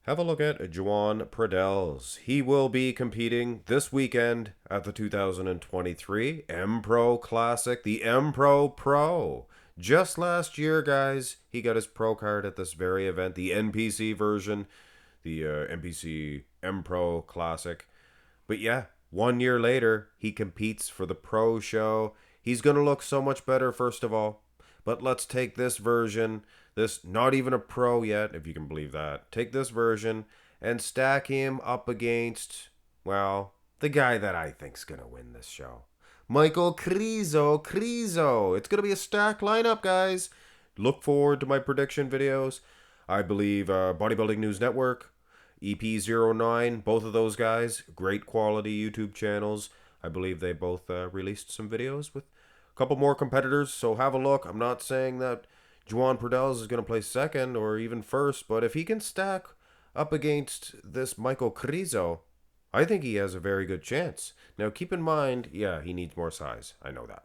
Have a look at Joan Pradells. He will be competing this weekend at the 2023 Empro Classic, the Empro Pro. Just last year, guys, he got his pro card at this very event, the NPC version, the NPC Empro Classic. But yeah, 1 year later, he competes for the pro show. He's going to look so much better, first of all. But let's take this version, this not even a pro yet, if you can believe that. Take this version and stack him up against, well, the guy that I think's going to win this show. Michal Krizo. It's going to be a stacked lineup, guys. Look forward to my prediction videos. I believe Bodybuilding News Network, EP09, both of those guys, great quality YouTube channels. I believe they both released some videos with a couple more competitors, so have a look. I'm not saying that Joan Pradells is going to play second or even first, but if he can stack up against this Michal Krizo, I think he has a very good chance. Now, keep in mind, yeah, he needs more size. I know that.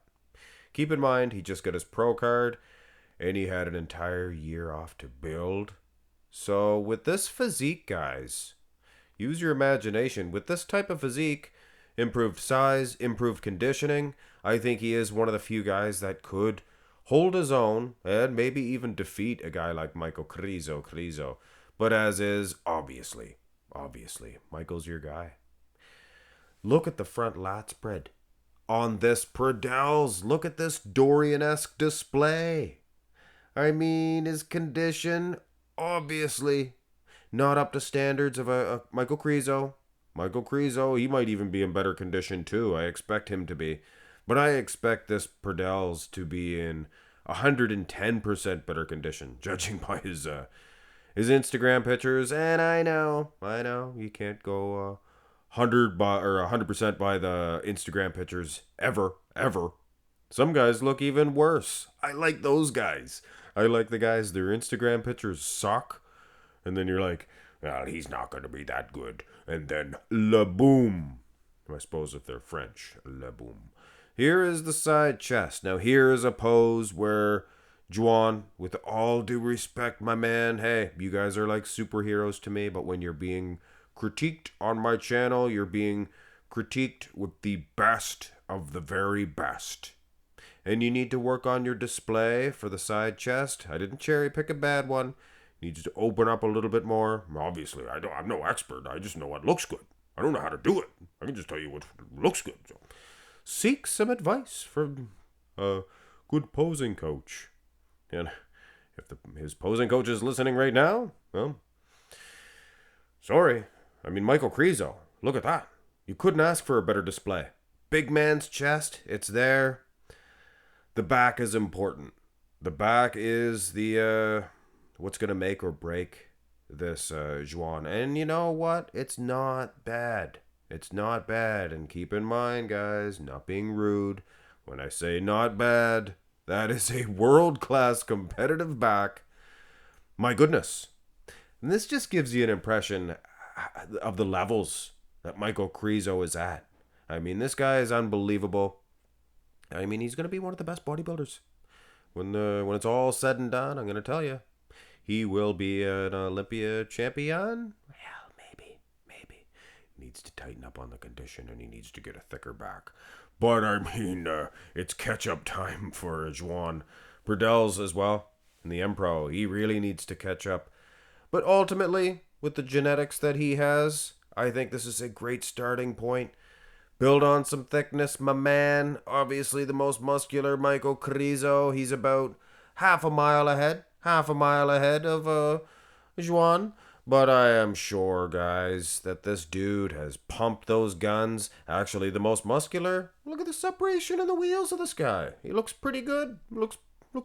Keep in mind, he just got his pro card, and he had an entire year off to build. So with this physique, guys, use your imagination. With this type of physique, improved size, improved conditioning, I think he is one of the few guys that could hold his own and maybe even defeat a guy like Michal Krizo. But as is, obviously, Michael's your guy. Look at the front lat spread on this Pradells. Look at this Dorian-esque display. I mean, his condition, obviously, not up to standards of a Michal Krizo. Michal Krizo, he might even be in better condition too. I expect him to be. But I expect this Pradells to be in 110% better condition, judging by his Instagram pictures. And I know, you can't go 100% by the Instagram pictures ever. Some guys look even worse. I like those guys. I like the guys, their Instagram pictures suck. And then you're like, well, he's not going to be that good. And then, la boom. I suppose if they're French, la boom. Here is the side chest. Now, here is a pose where Joan, with all due respect, my man, hey, you guys are like superheroes to me, but when you're being critiqued on my channel, you're being critiqued with the best of the very best. And you need to work on your display for the side chest. I didn't cherry pick a bad one. Needs to open up a little bit more. Obviously, I'm no expert. I just know what looks good. I don't know how to do it. I can just tell you what looks good. So, seek some advice from a good posing coach. And if his posing coach is listening right now, well, sorry. I mean, Michal Krizo, look at that. You couldn't ask for a better display. Big man's chest, it's there. The back is important. The back is the what's going to make or break this Joan. And you know what? It's not bad. It's not bad. And keep in mind, guys, not being rude, when I say not bad, that is a world-class competitive back. My goodness. And this just gives you an impression of the levels that Michal Krizo is at. I mean, this guy is unbelievable. I mean, he's going to be one of the best bodybuilders. When it's all said and done, I'm going to tell you, he will be an Olympia champion. Well, maybe. Needs to tighten up on the condition, and he needs to get a thicker back. But, I mean, it's catch-up time for Joan Pradells as well. In the Empro, he really needs to catch up. But ultimately, with the genetics that he has, I think this is a great starting point. Build on some thickness, my man. Obviously, the most muscular Michal Krizo. He's about half a mile ahead of Joan. But I am sure, guys, that this dude has pumped those guns. Actually, the most muscular. Look at the separation in the wheels of this guy. He looks pretty good. Looks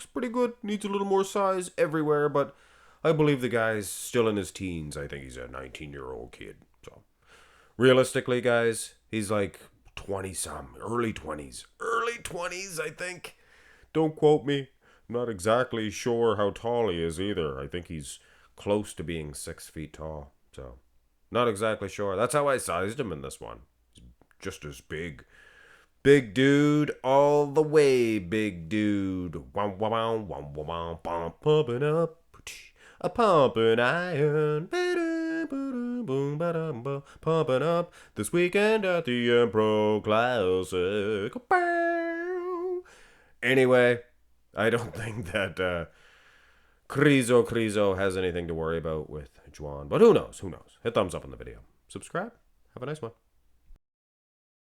pretty good. Needs a little more size everywhere, but I believe the guy's still in his teens. I think he's a 19-year-old kid. So, realistically, guys, he's like 20-some, early 20s. Early 20s, I think. Don't quote me. I'm not exactly sure how tall he is either. I think he's close to being 6 feet tall. So, not exactly sure. That's how I sized him in this one. He's just as big. Big dude, all the way, big dude. Pumping up, a pumping iron. boom, ba-dum, ba, pumping up this weekend at the Empro Classic. Bow. Anyway, I don't think that Krizo has anything to worry about with Joan. But who knows? Who knows? Hit thumbs up on the video. Subscribe. Have a nice one.